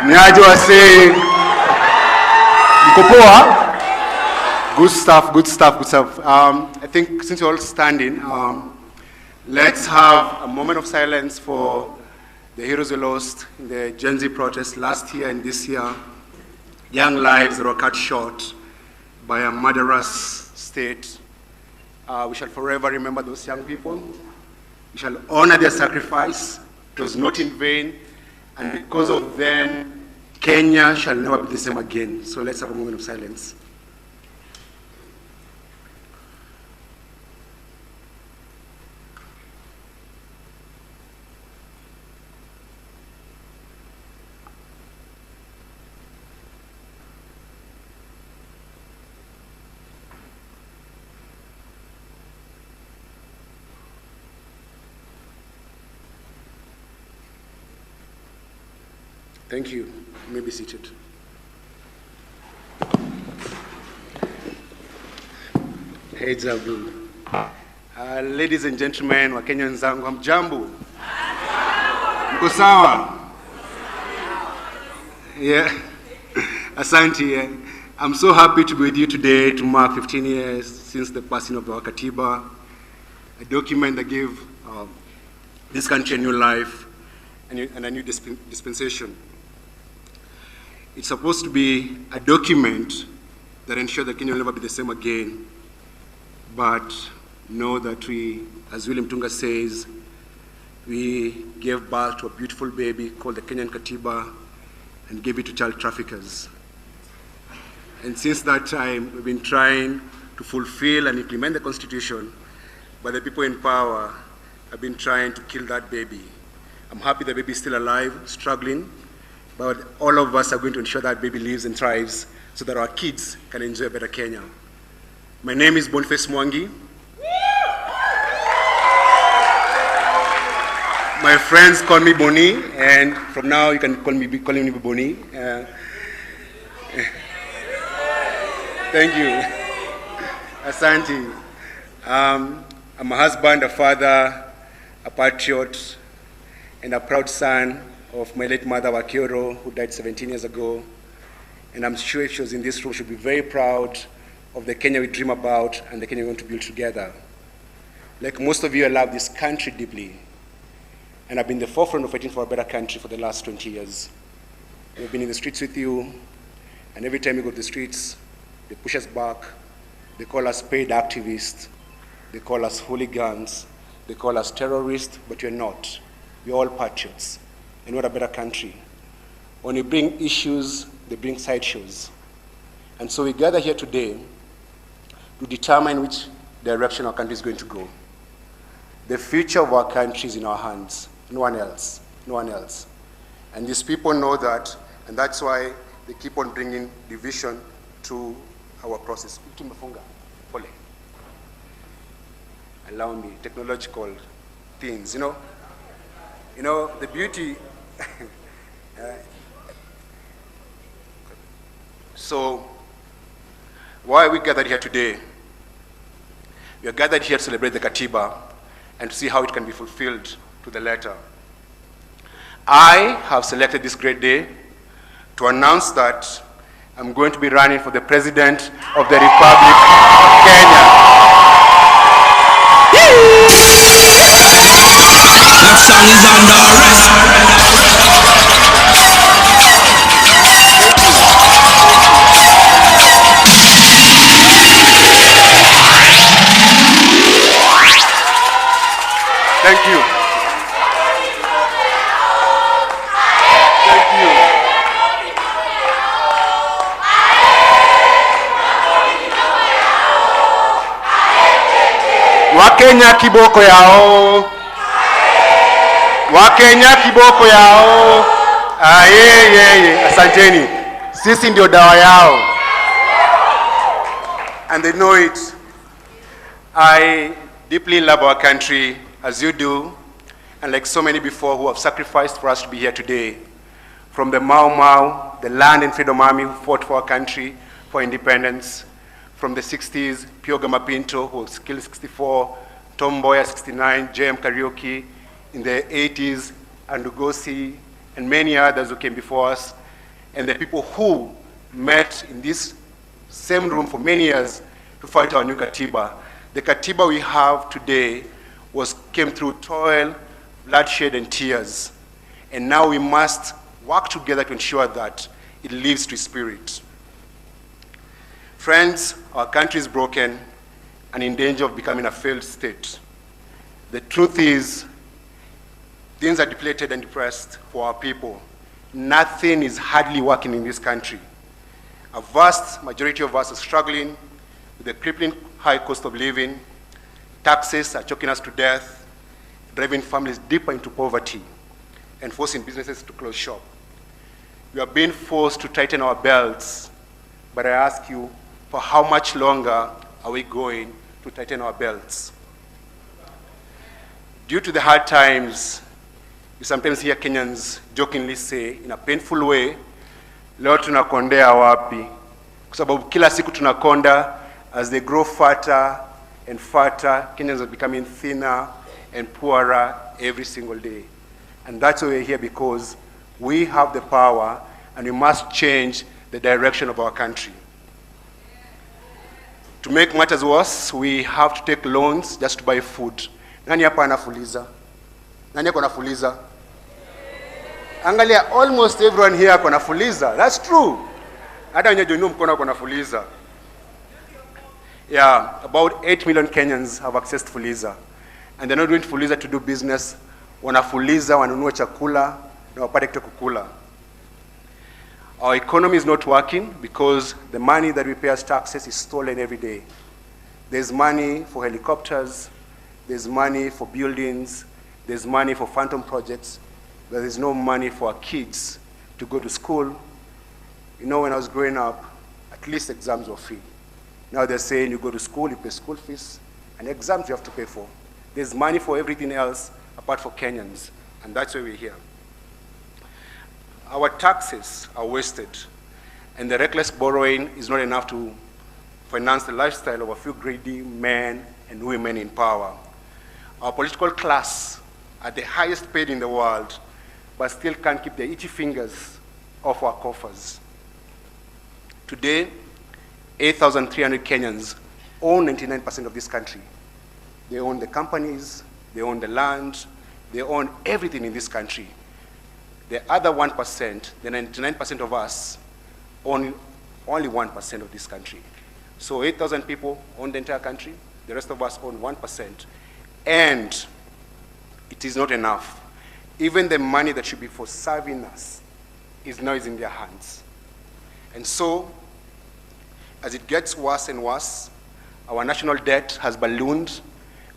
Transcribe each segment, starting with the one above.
Niaje wase. Mkopoa. Good stuff, good stuff, good stuff. I think since you're all standing, let's have a moment of silence for the heroes we lost in the Gen Z protest last year and this year. Young lives that were cut short by a murderous state. We shall forever remember those young people. We shall honor their sacrifice. It was not in vain. And because of them, Kenya shall never be the same again. So let's have a moment of silence. Thank you. You may be seated. Heads up. Ladies and gentlemen, wa Kenya wenzangu, hamjambo? Mko sawa? Yeah. Asante. Yeah. I'm so happy to be with you today to mark 15 years since the passing of our Katiba, a document that gave this country a new life and a new dispensation. It's supposed to be a document that ensures that Kenya will never be the same again. But know that we, as William Tunga says, we gave birth to a beautiful baby called the Kenyan Katiba and gave it to child traffickers. And since that time, we've been trying to fulfill and implement the Constitution, but the people in power have been trying to kill that baby. I'm happy the baby is still alive, struggling, but all of us are going to ensure that baby lives and thrives so that our kids can enjoy a better Kenya. My name is Boniface Mwangi. My friends call me Boni, and from now you can call me Boni. Thank you. Asante. I'm a husband, a father, a patriot, and a proud son of my late mother, Wakioro, who died 17 years ago. And I'm sure if she was in this room, she'd be very proud of the Kenya we dream about and the Kenya we want to build together. Like most of you, I love this country deeply. And I've been in the forefront of fighting for a better country for the last 20 years. We've been in the streets with you, and every time we go to the streets, they push us back. They call us paid activists. They call us hooligans. They call us terrorists, but we're not. We're all patriots. And what a better country. When we bring issues, they bring sideshows. And so we gather here today to determine which direction our country is going to go. The future of our country is in our hands. No one else. No one else. And these people know that, and that's why they keep on bringing division to our process. Allow me, technological things, you know, the beauty. So, why are we gathered here today? We are gathered here to celebrate the Katiba and to see how it can be fulfilled to the letter. I have selected this great day to announce that I'm going to be running for the President of the Republic of Kenya. That song is under arrest. Thank you. Thank you. Wakenya kiboko yao. Wakenya kiboko yao. Asanteni. Sisi ndio dawa yao. And they know it. I deeply love our country, as you do, and like so many before who have sacrificed for us to be here today. From the Mau Mau, the Land and Freedom Army who fought for our country for independence. From the 60s, Pio Gamapinto, who was killed 64, Tom Mboya 69, JM Karaoke in the 80s, and Lugosi, and many others who came before us. and the people who met in this same room for many years to fight our new Katiba. The Katiba we have today came through toil, bloodshed, and tears. And now we must work together to ensure that it lives to spirit. Friends, our country is broken and in danger of becoming a failed state. The truth is, things are depleted and depressed for our people. Nothing is hardly working in this country. A vast majority of us are struggling with the crippling high cost of living. Taxes are choking us to death, driving families deeper into poverty, and forcing businesses to close shop. We are being forced to tighten our belts, but I ask you, for how much longer are we going to tighten our belts? Due to the hard times, you sometimes hear Kenyans jokingly say, in a painful way, leo tunakondea wapi? Kwa sababu kila siku tunakonda, as they grow fatter and fatter, Kenyans are becoming thinner and poorer every single day. And that's why we're here, because we have the power and we must change the direction of our country. To make matters worse, we have to take loans just to buy food. Nani hapa anafuliza? Nani ako nafuliza? Angalia, almost everyone here ako nafuliza. That's true. Hata wenye jonu mkono ako nafuliza. Yeah, about 8 million Kenyans have accessed Fuliza. And they're not doing Fuliza to do business. Wanafuliza, wanunua chakula, na wapate kitu kukula. Our economy is not working because the money that we pay as taxes is stolen every day. There's money for helicopters, there's money for buildings, there's money for phantom projects, but there's no money for our kids to go to school. You know, when I was growing up, at least exams were free. Now they're saying you go to school, you pay school fees, and exams you have to pay for. There's money for everything else apart from Kenyans, and that's why we're here. Our taxes are wasted, and the reckless borrowing is not enough to finance the lifestyle of a few greedy men and women in power. Our political class are the highest paid in the world, but still can't keep their itchy fingers off our coffers. Today, 8,300 Kenyans own 99% of this country. They own the companies, they own the land, they own everything in this country. The other 1%, the 99% of us, own only 1% of this country. So 8,000 people own the entire country, the rest of us own 1%. And it is not enough. Even the money that should be for serving us is now in their hands. And so, as it gets worse and worse, our national debt has ballooned.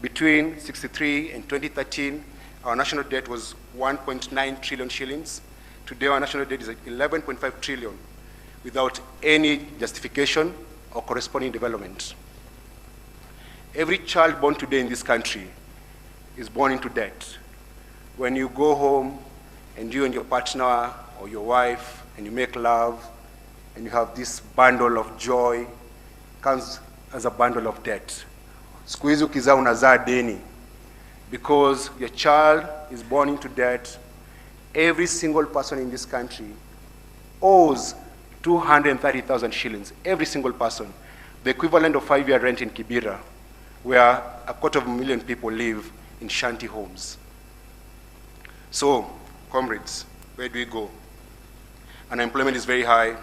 Between 63 and 2013, our national debt was 1.9 trillion shillings. Today, our national debt is 11.5 trillion without any justification or corresponding development. Every child born today in this country is born into debt. When you go home and you and your partner or your wife and you make love and you have this bundle of joy, comes as a bundle of debt. Siku hizi ukizaa unazaa deni. Because your child is born into debt, every single person in this country owes 230,000 shillings, every single person, the equivalent of 5-year rent in Kibera, where 250,000 people live in shanty homes. So, comrades, where do we go? Unemployment is very high,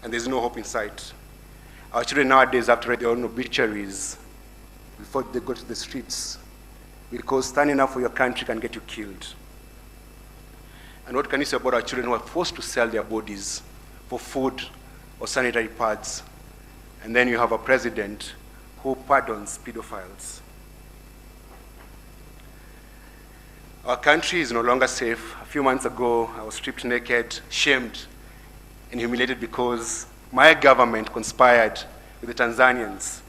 and there's no hope in sight. Our children nowadays have to write their own obituaries before they go to the streets, because standing up for your country can get you killed. And what can you say about our children who are forced to sell their bodies for food or sanitary pads? And then you have a president who pardons pedophiles. Our country is no longer safe. A few months ago, I was stripped naked, shamed, and humiliated because my government conspired with the Tanzanians.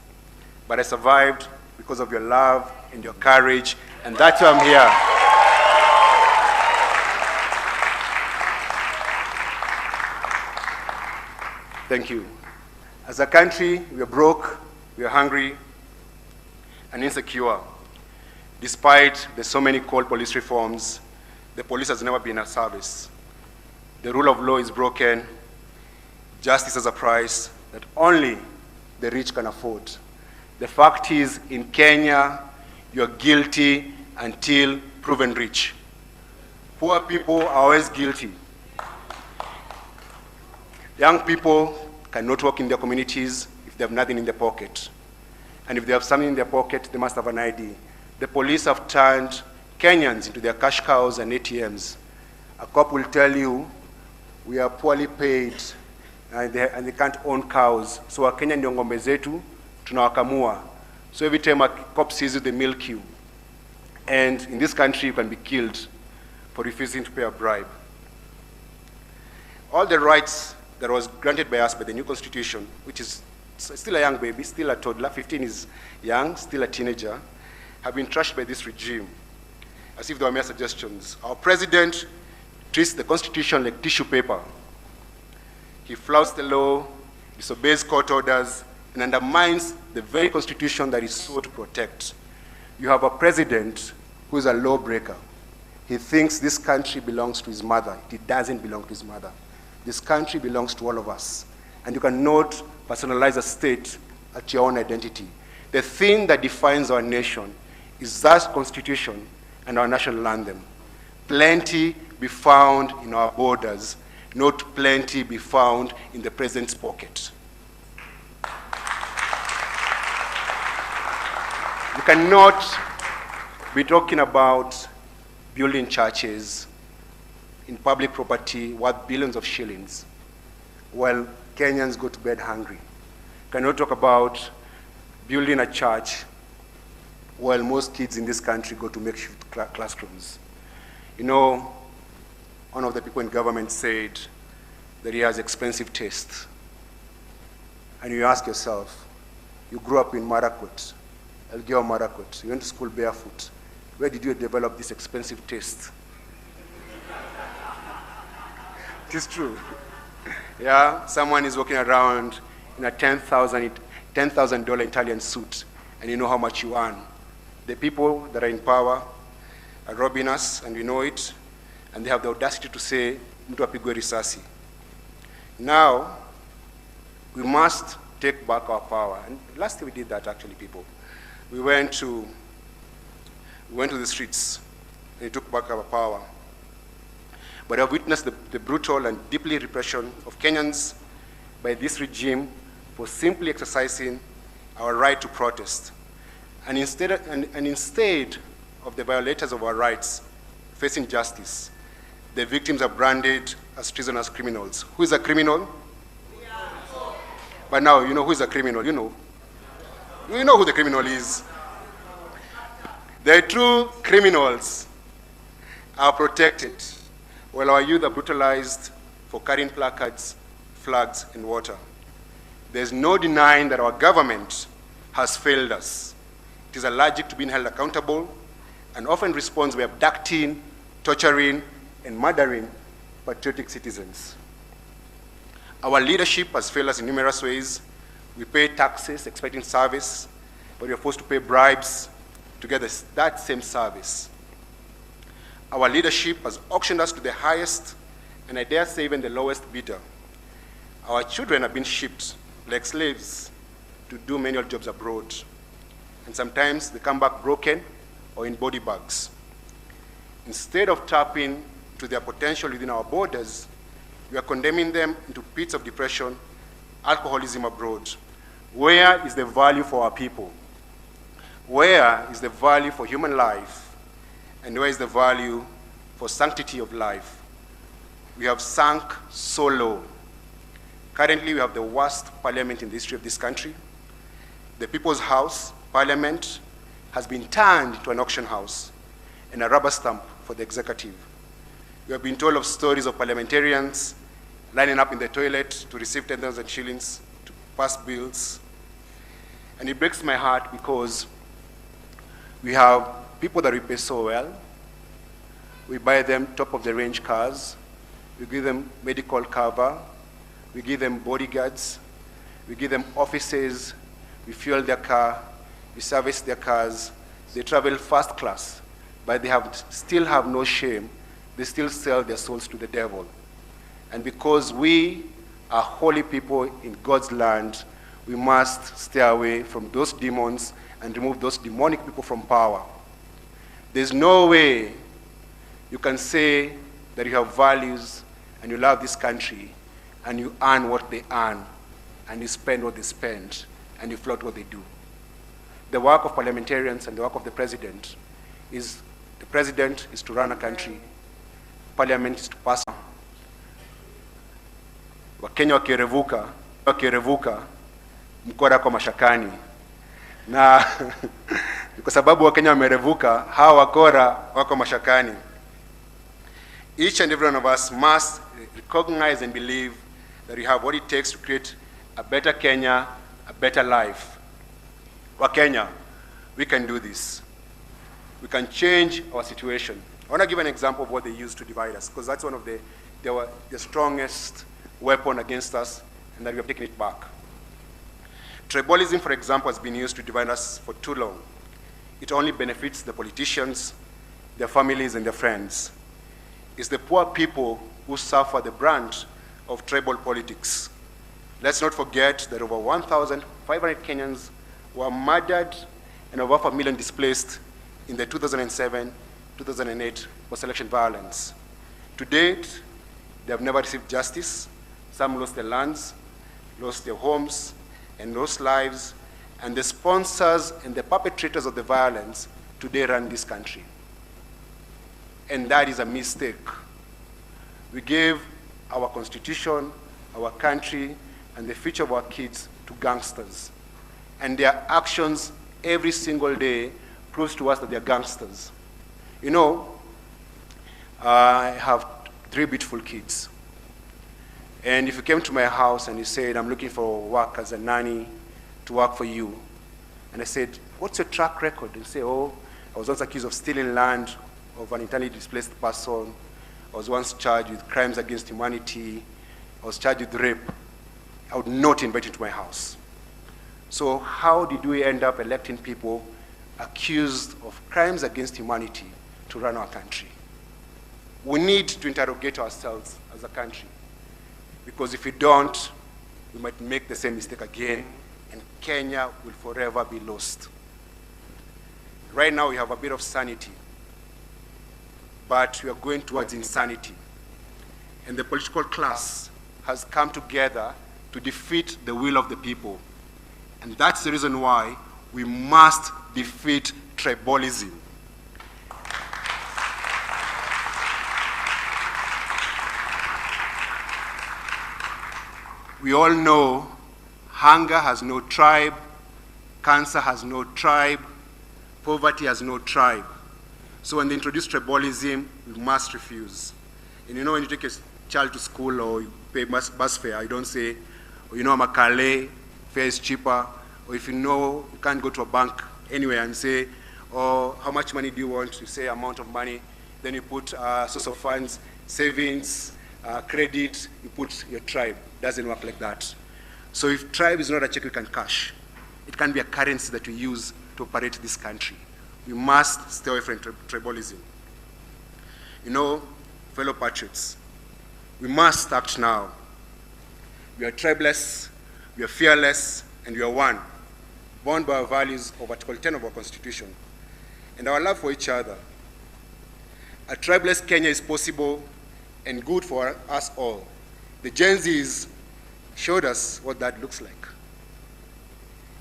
But I survived because of your love and your courage, and that's why I'm here. Thank you. As a country, we are broke, we are hungry, and insecure. Despite the so many called police reforms, the police has never been of service. The rule of law is broken, justice as a price that only the rich can afford. The fact is, in Kenya, you're guilty until proven rich. Poor people are always guilty. Young people cannot work in their communities if they have nothing in their pocket. And if they have something in their pocket, they must have an ID. The police have turned Kenyans into their cash cows and ATMs. A cop will tell you, we are poorly paid and they can't own cows. So Wakenya ndio ngombe zetu, tunawakamua. So every time a cop sees you, they milk you. And in this country, you can be killed for refusing to pay a bribe. All the rights that was granted by us by the new constitution, which is still a young baby, still a toddler, 15 is young, still a teenager, have been trashed by this regime, as if they were mere suggestions. Our president treats the constitution like tissue paper. He flouts the law, disobeys court orders, and undermines the very constitution that is sought to protect. You have a president who is a lawbreaker. He thinks this country belongs to his mother. It doesn't belong to his mother. This country belongs to all of us. And you cannot personalize a state at your own identity. The thing that defines our nation is that constitution and our national anthem. Plenty be found in our borders, not plenty be found in the president's pocket. You cannot be talking about building churches in public property worth billions of shillings while Kenyans go to bed hungry. You cannot talk about building a church while most kids in this country go to makeshift classrooms. You know, one of the people in government said that he has expensive taste. And you ask yourself, you grew up in Marakwet, Elgeyo Marakwet, you went to school barefoot. Where did you develop this expensive taste? It is true. Yeah, someone is walking around in a $10,000 Italian suit, and you know how much you earn. The people that are in power are robbing us, and we know it, and they have the audacity to say, mtu apigwe risasi. Now, we must take back our power. And last year we did that, actually, people. We went to the streets, and we took back our power. But I've witnessed the brutal and deeply repression of Kenyans by this regime for simply exercising our right to protest. And instead of the violators of our rights facing justice, the victims are branded as treasonous criminals. Who is a criminal? But now, you know who is a criminal, you know. You know who the criminal is. The true criminals are protected, while our youth are brutalized for carrying placards, flags, and water. There's no denying that our government has failed us. It is allergic to being held accountable and often responds by abducting, torturing, and murdering patriotic citizens. Our leadership has failed us in numerous ways. We pay taxes expecting service, but we are forced to pay bribes to get that same service. Our leadership has auctioned us to the highest, and I dare say even the lowest bidder. Our children have been shipped like slaves to do menial jobs abroad, and sometimes they come back broken or in body bags. Instead of tapping to their potential within our borders, we are condemning them into pits of depression, alcoholism abroad. Where is the value for our people? Where is the value for human life? And where is the value for sanctity of life? We have sunk so low. Currently, we have the worst parliament in the history of this country. The People's House, Parliament, has been turned into an auction house and a rubber stamp for the executive. We have been told of stories of parliamentarians lining up in the toilet to receive 10,000 shillings to pass bills. And it breaks my heart because we have people that we pay so well. We buy them top-of-the-range cars. We give them medical cover. We give them bodyguards. We give them offices. We fuel their car. We service their cars. They travel first class, but they still have no shame. They still sell their souls to the devil. And because we are holy people in God's land. We must stay away from those demons and remove those demonic people from power. There's no way you can say that you have values and you love this country and you earn what they earn and you spend what they spend and you flout what they do. The work of parliamentarians and the work of the president is to run a country, parliament is to pass. Wakenya wakirevuka mkora kwa mashakani. Na kwa sababu Wakenya wamerevuka, hawa wakora wako mashakani. Each and every one of us must recognize and believe that we have what it takes to create a better Kenya, a better life. Wakenya, we can do this. We can change our situation. I want to give an example of what they used to divide us, because that's one of the strongest weapon against us, and that we have taken it back. Tribalism, for example, has been used to divide us for too long. It only benefits the politicians, their families, and their friends. It's the poor people who suffer the brunt of tribal politics. Let's not forget that over 1,500 Kenyans were murdered and over 500,000 displaced in the 2007-2008 post-election violence. To date, they have never received justice. Some lost their lands, lost their homes, and lost lives, and the sponsors and the perpetrators of the violence today run this country. And that is a mistake. We gave our constitution, our country, and the future of our kids to gangsters. And their actions every single day proves to us that they're gangsters. You know, I have 3 beautiful kids. And if you came to my house and you said, I'm looking for work as a nanny to work for you, and I said, what's your track record? And you say, oh, I was once accused of stealing land of an internally displaced person. I was once charged with crimes against humanity. I was charged with rape. I would not invite you to my house. So how did we end up electing people accused of crimes against humanity to run our country? We need to interrogate ourselves as a country, because if we don't, we might make the same mistake again, and Kenya will forever be lost. Right now we have a bit of sanity, but we are going towards insanity. And the political class has come together to defeat the will of the people. And that's the reason why we must defeat tribalism. We all know hunger has no tribe, cancer has no tribe, poverty has no tribe. So when they introduce tribalism, we must refuse. And you know, when you take a child to school or you pay bus fare, you don't say, oh, you know, I'm a Calais, fare is cheaper. Or if you know you can't go to a bank anywhere and say, oh, how much money do you want? You say amount of money. Then you put source of funds, savings, credit, you put your tribe. Doesn't work like that. So if tribe is not a check we can cash, it can be a currency that we use to operate this country. We must stay away from tribalism. You know, fellow patriots, we must act now. We are tribeless, we are fearless, and we are one, bound by our values of Article 10 of our Constitution, and our love for each other. A tribeless Kenya is possible and good for us all. The Gen Zs showed us what that looks like.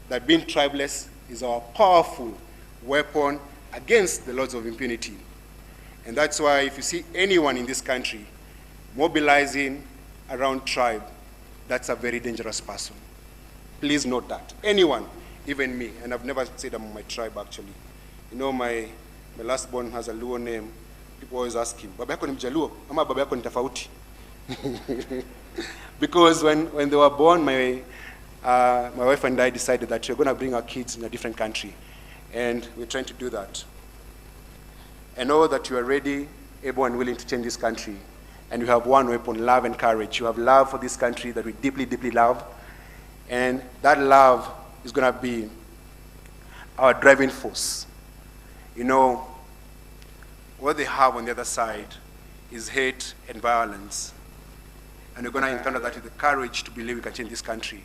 That being tribeless is our powerful weapon against the laws of impunity. And that's why if you see anyone in this country mobilizing around tribe, that's a very dangerous person. Please note that. Anyone, even me, and I've never said I'm my tribe actually. You know, my last born has a Luo name. People always ask him, baba yako ni Mjaluo, ama baba yako ni tofauti? Because when they were born, my wife and I decided that we're going to bring our kids in a different country. And we're trying to do that. I know that you are ready, able and willing to change this country. And you have one weapon, love and courage. You have love for this country that we deeply, deeply love. And that love is going to be our driving force. You know, what they have on the other side is hate and violence. and we're going to encounter that with the courage to believe we can change this country.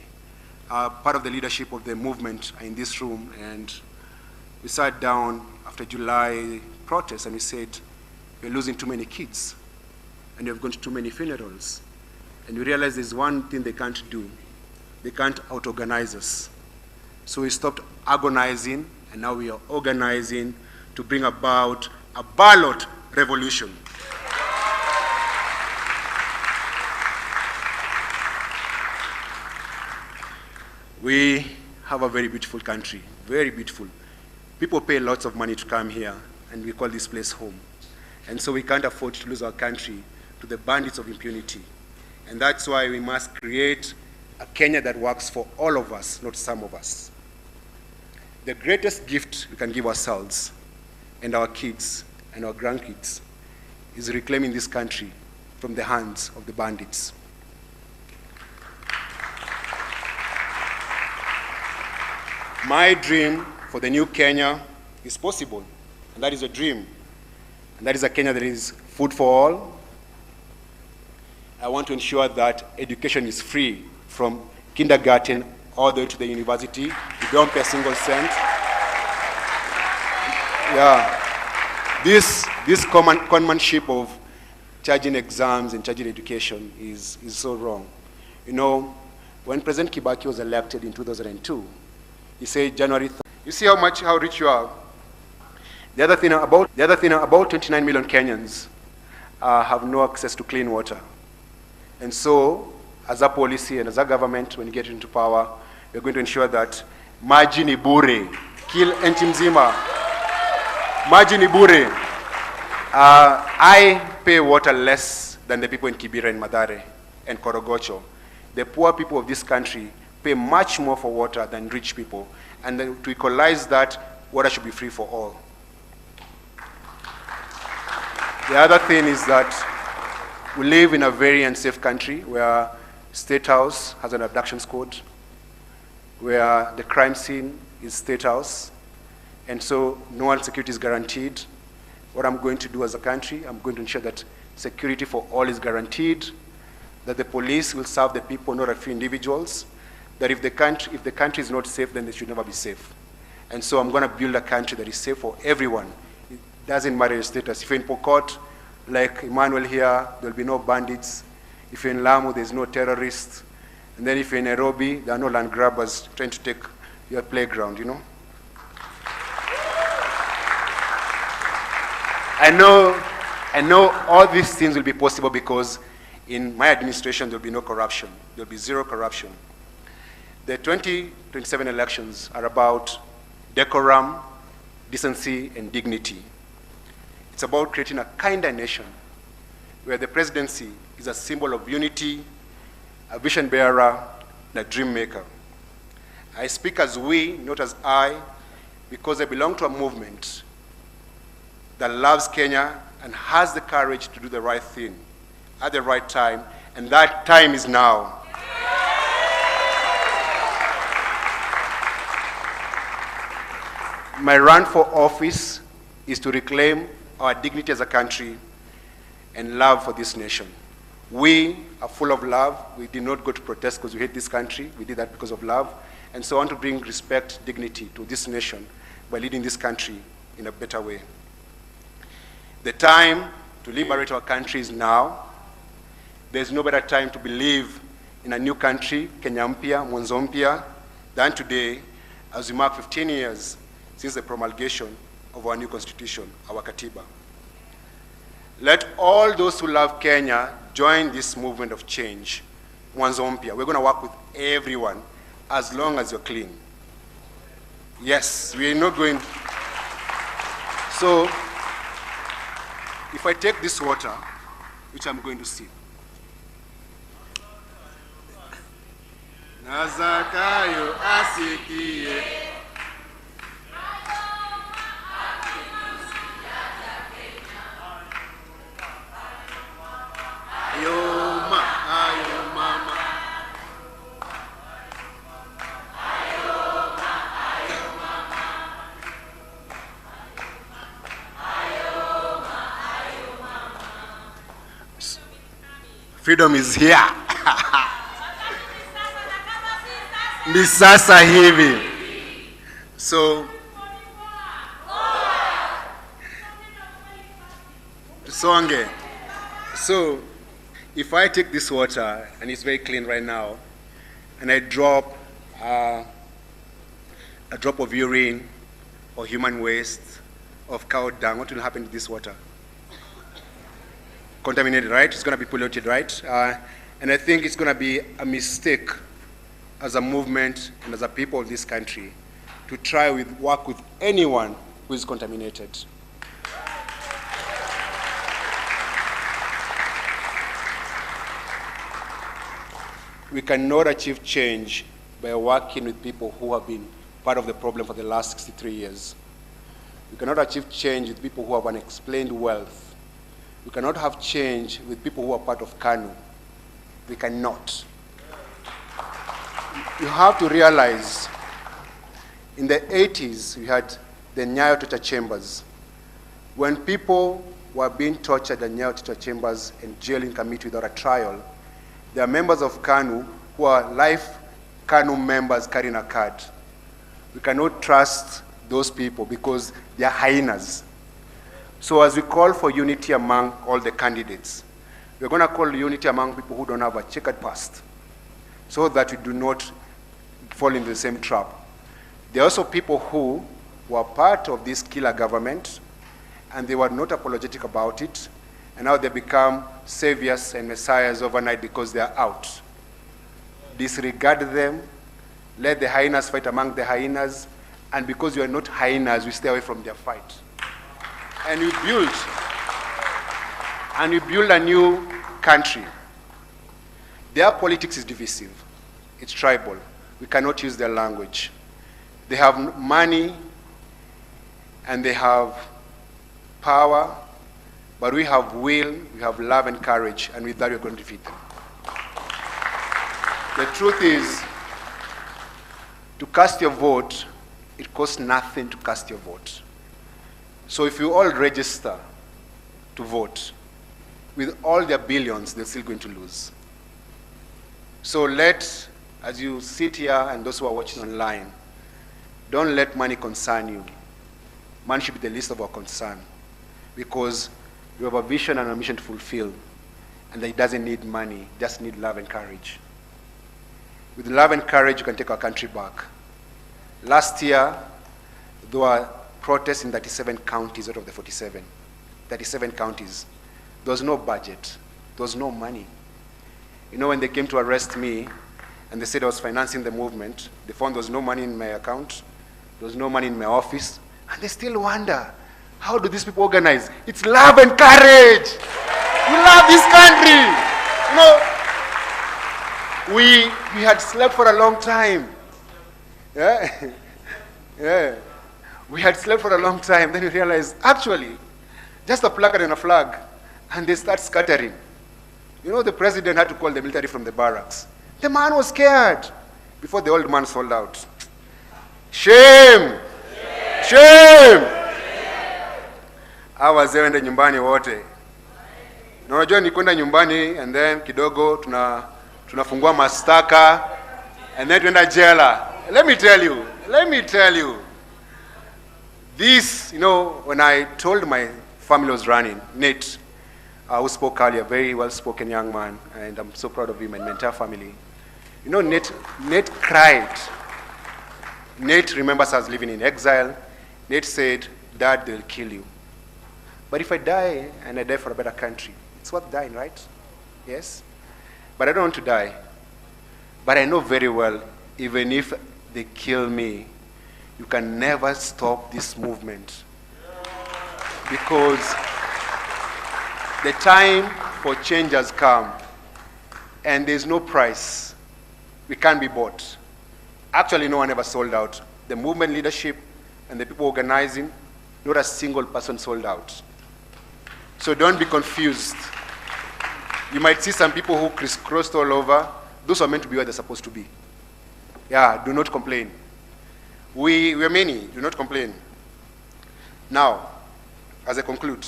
Part of the leadership of the movement are in this room, and we sat down after July protests and we said, we're losing too many kids, and we've gone to too many funerals. And we realized there's one thing they can't do. They can't out-organize us. So we stopped agonizing, and now we are organizing to bring about a ballot revolution. We have a very beautiful country, very beautiful. People pay lots of money to come here, and we call this place home. And so we can't afford to lose our country to the bandits of impunity. And that's why we must create a Kenya that works for all of us, not some of us. The greatest gift we can give ourselves and our kids and our grandkids is reclaiming this country from the hands of the bandits. My dream for the new Kenya is possible, and that is a dream. And that is a Kenya that is food for all. I want to ensure that education is free from kindergarten all the way to the university. You don't pay a single cent. Yeah. This conmanship of charging exams and charging education is so wrong. You know, when President Kibaki was elected in 2002, he said January 3rd. You see how rich you are. The other thing about 29 million Kenyans have no access to clean water. And so, as a policy and as a government, when you get into power, we're going to ensure that maji ni bure, kill nchi mzima. Maji ni bure. I pay water less than the people in Kibera and Mathare and Korogocho. The poor people of this country pay much more for water than rich people. And then to equalize that, water should be free for all. The other thing is that we live in a very unsafe country where State House has an abduction squad, where the crime scene is State House, and so no one security is guaranteed. What I'm going to do as a country, I'm going to ensure that security for all is guaranteed, that the police will serve the people, not a few individuals, that if the country is not safe, then they should never be safe. And so I'm going to build a country that is safe for everyone. It doesn't matter your status. If you're in Pokot, like Emmanuel here, there'll be no bandits. If you're in Lamu, there's no terrorists. And then if you're in Nairobi, there are no land grabbers trying to take your playground, you know? I know all these things will be possible because in my administration, there'll be no corruption. There'll be zero corruption. The 2027 elections are about decorum, decency, and dignity. It's about creating a kinder nation where the presidency is a symbol of unity, a vision bearer, and a dream maker. I speak as we, not as I, because I belong to a movement that loves Kenya and has the courage to do the right thing at the right time, and that time is now. My run for office is to reclaim our dignity as a country and love for this nation. We are full of love. We did not go to protest because we hate this country. We did that because of love. And so I want to bring respect, dignity to this nation by leading this country in a better way. The time to liberate our country is now. There's no better time to believe in a new country, Kenya mpya, mwanzo mpya, than today as we mark 15 years since the promulgation of our new constitution, our Katiba. Let all those who love Kenya join this movement of change, mwanzo mpya. We're going to work with everyone as long as you're clean. Yes, we're not going. So, if I take this water, which I'm going to sip, Nazakayo asikie. Freedom is here. Ni sasa hivi. So, tusonge. So, if I take this water, and it's very clean right now, and I drop a drop of urine or human waste of cow dung, what will happen to this water? Contaminated, right? It's going to be polluted, right? And I think it's going to be a mistake as a movement and as a people of this country to try with work with anyone who is contaminated. We cannot achieve change by working with people who have been part of the problem for the last 63 years. We cannot achieve change with people who have unexplained wealth. We cannot have change with people who are part of KANU. We cannot. You have to realize, in the 80s, we had the Nyayo torture chambers. When people were being tortured in Nyayo torture chambers and jailed in committee without a trial, there are members of KANU who are life KANU members carrying a card. We cannot trust those people because they are hyenas. So as we call for unity among all the candidates, we're going to call unity among people who don't have a checkered past, so that we do not fall into the same trap. There are also people who were part of this killer government, and they were not apologetic about it, and now they become saviors and messiahs overnight because they are out. Disregard them, let the hyenas fight among the hyenas, and because you are not hyenas, we stay away from their fight. And we build a new country. Their politics is divisive. It's tribal. We cannot use their language. They have money and they have power, but we have will, we have love and courage, and with that we're going to defeat them. The truth is, to cast your vote, it costs nothing to cast your vote. So if you all register to vote, with all their billions, they're still going to lose. So as you sit here and those who are watching online, don't let money concern you. Money should be the least of our concern, because you have a vision and a mission to fulfill, and it doesn't need money, just need love and courage. With love and courage, you can take our country back. Last year, there were protests in 37 counties out of the 47. 37 counties. There was no budget. There was no money. You know, when they came to arrest me, and they said I was financing the movement, they found there was no money in my account, there was no money in my office, and they still wonder, how do these people organize? It's love and courage. We love this country. You know, we had slept for a long time. Yeah? Yeah. We had slept for a long time. Then we realized, actually, just a placard and a flag, and they start scattering. You know, the president had to call the military from the barracks. The man was scared before the old man sold out. Shame! Shame! Hawa wazee wende nyumbani wote. Na unajua ni kwenda nyumbani and then kidogo tunafungua mastaka and then tuenda jela. Let me tell you. This, you know, when I told my family was running, Nate, who spoke earlier, very well-spoken young man, and I'm so proud of him and my entire family. You know, Nate cried. Nate remembers us living in exile. Nate said, Dad, they'll kill you. But if I die, and I die for a better country, it's worth dying, right? Yes? But I don't want to die. But I know very well, even if they kill me, you can never stop this movement. Because the time for change has come, and there's no price. We can't be bought. Actually, no one ever sold out. The movement leadership and the people organizing, not a single person sold out. So don't be confused. You might see some people who crisscrossed all over. Those are meant to be where they're supposed to be. Yeah, do not complain. We're many, do not complain. Now, as I conclude,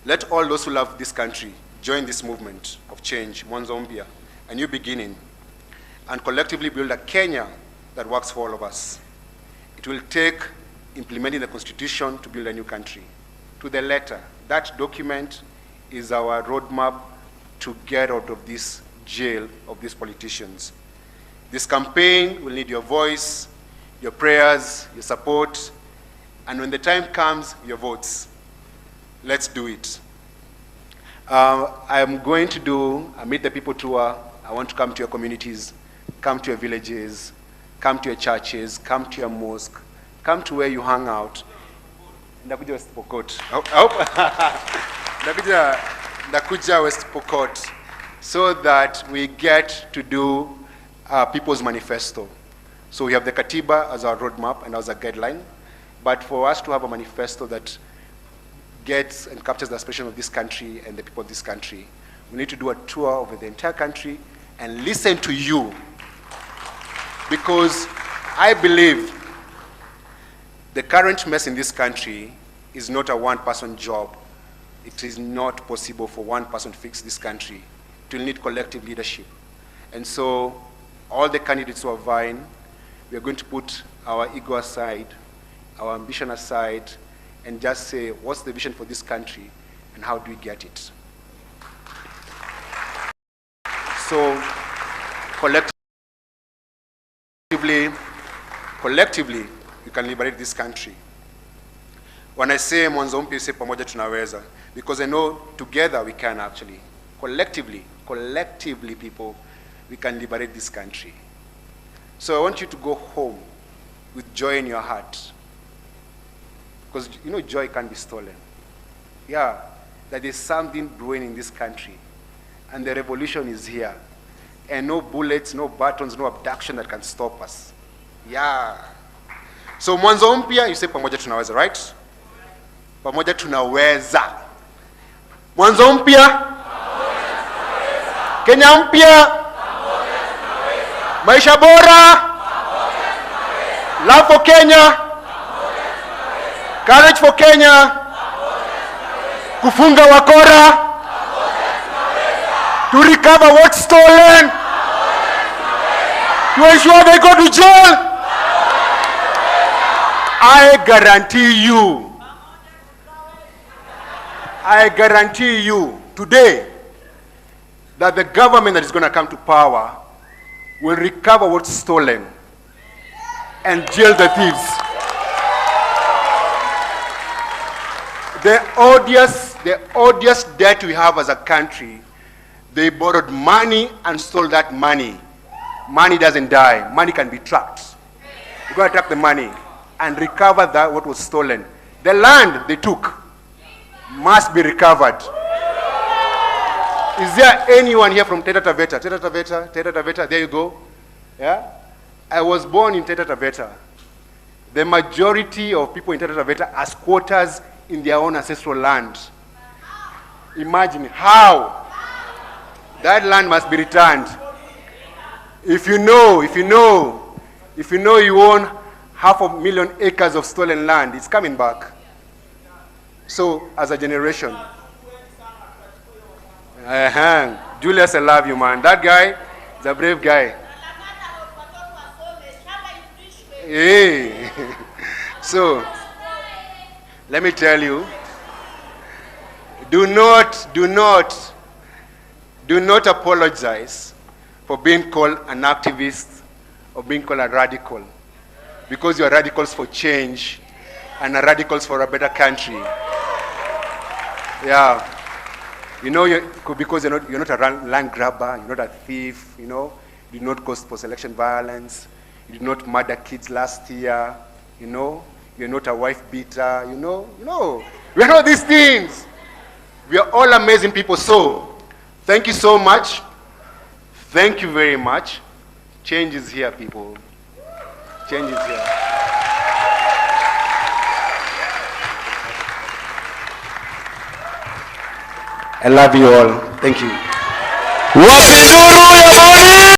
let all those who love this country join this movement of change, Mwanzompya, a new beginning, and collectively build a Kenya that works for all of us. It will take implementing the Constitution to build a new country. To the letter, that document is our roadmap to get out of this jail of these politicians. This campaign will need your voice, your prayers, your support, and when the time comes, your votes. Let's do it. I'm going to do a Meet the People tour. I want to come to your communities, come to your villages, come to your churches, come to your mosque, come to where you hang out. Ndakuja West Pokot. Ndakuja West Pokot, so that we get to do people's manifesto. So we have the Katiba as our roadmap and as a guideline, but for us to have a manifesto that gets and captures the aspiration of this country and the people of this country, we need to do a tour over the entire country and listen to you. Because I believe the current mess in this country is not a one-person job. It is not possible for one person to fix this country. It will need collective leadership. And so all the candidates who are vying, we are going to put our ego aside, our ambition aside, and just say, what's the vision for this country, and how do we get it? So, collectively, we can liberate this country. When I say Mwanzompya, I say pamoja tunaweza, because I know together we can actually. Collectively, people, we can liberate this country. So I want you to go home with joy in your heart. Because you know joy can't be stolen. Yeah, that there's something brewing in this country. And the revolution is here. And no bullets, no buttons, no abduction that can stop us. Yeah. So Mwanzompya, you say pamoja tunaweza, right? Pamoja tunaweza. Mwanzompya. Kenya mpya. Maisha bora. Love for Kenya. Courage for Kenya. Kufunga wakora. To recover what's stolen. To ensure they go to jail. I guarantee you today that the government that is going to come to power will recover what's stolen and jail the thieves. The odious debt we have as a country, they borrowed money and stole that money. Money doesn't die. Money can be tracked. You're going to track the money and recover that what was stolen. The land they took must be recovered. Is there anyone here from Taita Taveta? Taita Taveta, there you go. Yeah? I was born in Taita Taveta. The majority of people in Taita Taveta are squatters in their own ancestral land. Imagine how that land must be returned. If you know you own 500,000 acres of stolen land, it's coming back. So, as a generation, Julius, I love you, man. That guy is a brave guy. Hey. So, let me tell you, do not apologize for being called an activist or being called a radical, because you are radicals for change and are radicals for a better country. Yeah. You know, because you're not a land grabber, you're not a thief, you know, you did not cause post-election violence, you did not murder kids last year, you know, you're not a wife beater, you know, we're not these things. We are all amazing people. So, thank you so much. Thank you very much. Change is here, people. Change is here. I love you all. Thank you.